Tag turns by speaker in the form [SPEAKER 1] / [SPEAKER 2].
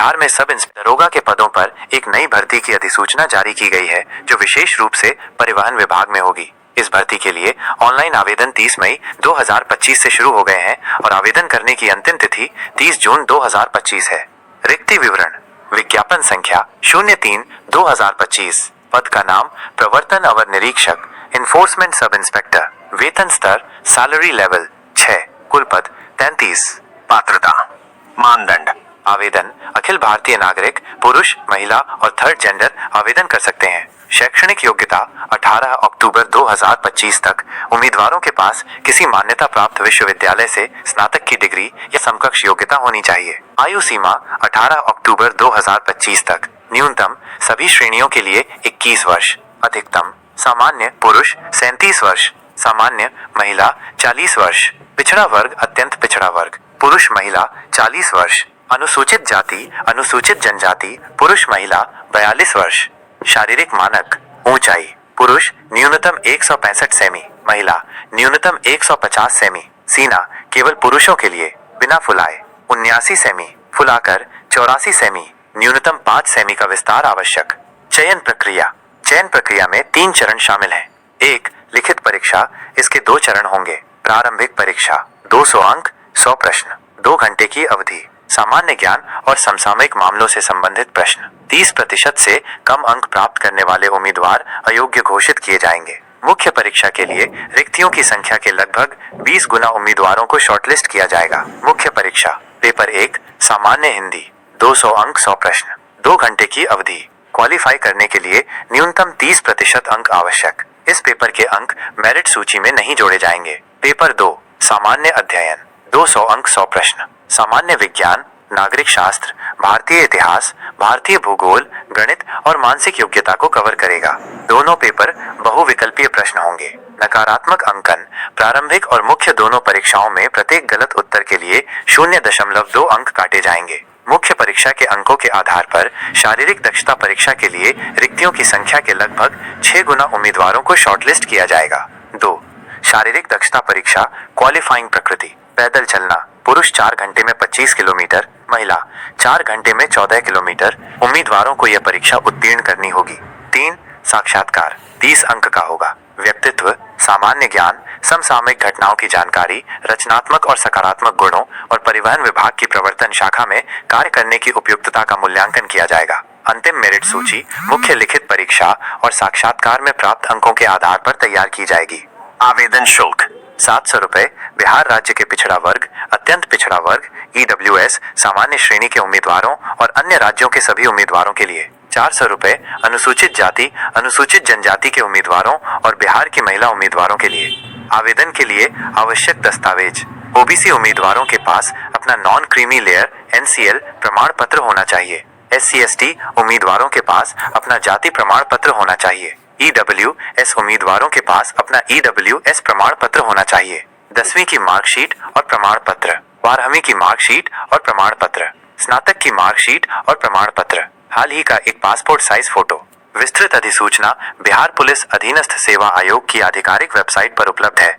[SPEAKER 1] बिहार में sub inspector दरोगा के पदों पर एक नई भर्ती की अधिसूचना जारी की गई है, जो विशेष रूप से परिवहन विभाग में होगी। इस भर्ती के लिए ऑनलाइन आवेदन 30 मई 2025 से शुरू हो गए हैं और आवेदन करने की अंतिम तिथि 30 जून 2025 है। रिक्ति विवरण: विज्ञापन संख्या 03/2025। पद का नाम प्रवर्तन अवर निरीक्षक, इन्फोर्समेंट सब इंस्पेक्टर। वेतन स्तर सैलरी लेवल 6। कुल पद 33। पात्रता मानदंड: आवेदन अखिल भारतीय नागरिक, पुरुष, महिला और थर्ड जेंडर आवेदन कर सकते हैं। शैक्षणिक योग्यता 18 अक्टूबर 2025 तक उम्मीदवारों के पास किसी मान्यता प्राप्त विश्वविद्यालय से स्नातक की डिग्री या समकक्ष योग्यता होनी चाहिए। आयु सीमा 18 अक्टूबर 2025 तक। न्यूनतम सभी श्रेणियों के लिए 21 वर्ष। अधिकतम सामान्य पुरुष 37 वर्ष, सामान्य महिला 40 वर्ष, पिछड़ा वर्ग अत्यंत पिछड़ा वर्ग पुरुष महिला 40 वर्ष, अनुसूचित जाति अनुसूचित जनजाति पुरुष महिला 42 वर्ष। शारीरिक मानक: ऊंचाई पुरुष न्यूनतम 165 सेमी, महिला न्यूनतम 150 सेमी। सीना केवल पुरुषों के लिए बिना फुलाए 79 सेमी, फुलाकर 84 सेमी। न्यूनतम 5 सेमी का विस्तार आवश्यक। चयन प्रक्रिया में 3 चरण शामिल हैं। 1. लिखित परीक्षा, इसके 2 चरण होंगे। प्रारंभिक परीक्षा 200 अंक 100 प्रश्न, 2 घंटे की अवधि। सामान्य ज्ञान और समसामयिक मामलों से संबंधित प्रश्न। 30% से कम अंक प्राप्त करने वाले उम्मीदवार अयोग्य घोषित किए जाएंगे। मुख्य परीक्षा के लिए रिक्तियों की संख्या के लगभग 20 गुना उम्मीदवारों को शॉर्टलिस्ट किया जाएगा। मुख्य परीक्षा पेपर 1 सामान्य हिंदी 200 अंक 100 प्रश्न, 2 घंटे की अवधि। क्वालिफाई करने के लिए न्यूनतम 30% अंक आवश्यक। इस पेपर के अंक मेरिट सूची में नहीं जोड़े जाएंगे। पेपर 2 सामान्य अध्ययन 200 अंक 100 प्रश्न, सामान्य विज्ञान, नागरिक शास्त्र, भारतीय इतिहास, भारतीय भूगोल, गणित और मानसिक योग्यता को कवर करेगा। दोनों पेपर बहुविकल्पीय प्रश्न होंगे। नकारात्मक अंकन: प्रारंभिक और मुख्य दोनों परीक्षाओं में प्रत्येक गलत उत्तर के लिए 0.2 अंक काटे जाएंगे। मुख्य परीक्षा के अंकों के आधार पर शारीरिक दक्षता परीक्षा के लिए रिक्तियों की संख्या के लगभग 6 गुना उम्मीदवारों को शॉर्टलिस्ट किया जाएगा। 2. शारीरिक दक्षता परीक्षा क्वालिफाइंग प्रकृति: पैदल चलना पुरुष 4 घंटे में 25 किलोमीटर, महिला 4 घंटे में 14 किलोमीटर। उम्मीदवारों को यह परीक्षा उत्तीर्ण करनी होगी। 3. साक्षात्कार 30 अंक का होगा। व्यक्तित्व, सामान्य ज्ञान, समसामयिक घटनाओं की जानकारी, रचनात्मक और सकारात्मक गुणों और परिवहन विभाग की प्रवर्तन शाखा में कार्य करने की उपयुक्तता का मूल्यांकन किया जाएगा। अंतिम मेरिट सूची मुख्य लिखित परीक्षा और साक्षात्कार में प्राप्त अंकों के आधार पर तैयार की जाएगी। आवेदन शुल्क 700 रुपए बिहार राज्य के पिछड़ा वर्ग, अत्यंत पिछड़ा वर्ग, EWS सामान्य श्रेणी के उम्मीदवारों और अन्य राज्यों के सभी उम्मीदवारों के लिए। 400 रुपए अनुसूचित जाति अनुसूचित जनजाति के उम्मीदवारों और बिहार की महिला उम्मीदवारों के लिए। आवेदन के लिए आवश्यक दस्तावेज: OBC उम्मीदवारों के पास अपना नॉन क्रीमी लेयर NCL प्रमाण पत्र होना चाहिए। SC/ST उम्मीदवारों के पास अपना जाति प्रमाण पत्र होना चाहिए। EWS उम्मीदवारों के पास अपना EWS प्रमाण पत्र होना चाहिए। 10वीं की मार्कशीट और प्रमाण पत्र, 12वीं की मार्कशीट और प्रमाण पत्र, स्नातक की मार्कशीट और प्रमाण पत्र, हाल ही का एक पासपोर्ट साइज फोटो। विस्तृत अधिसूचना बिहार पुलिस अधीनस्थ सेवा आयोग की आधिकारिक वेबसाइट पर उपलब्ध है।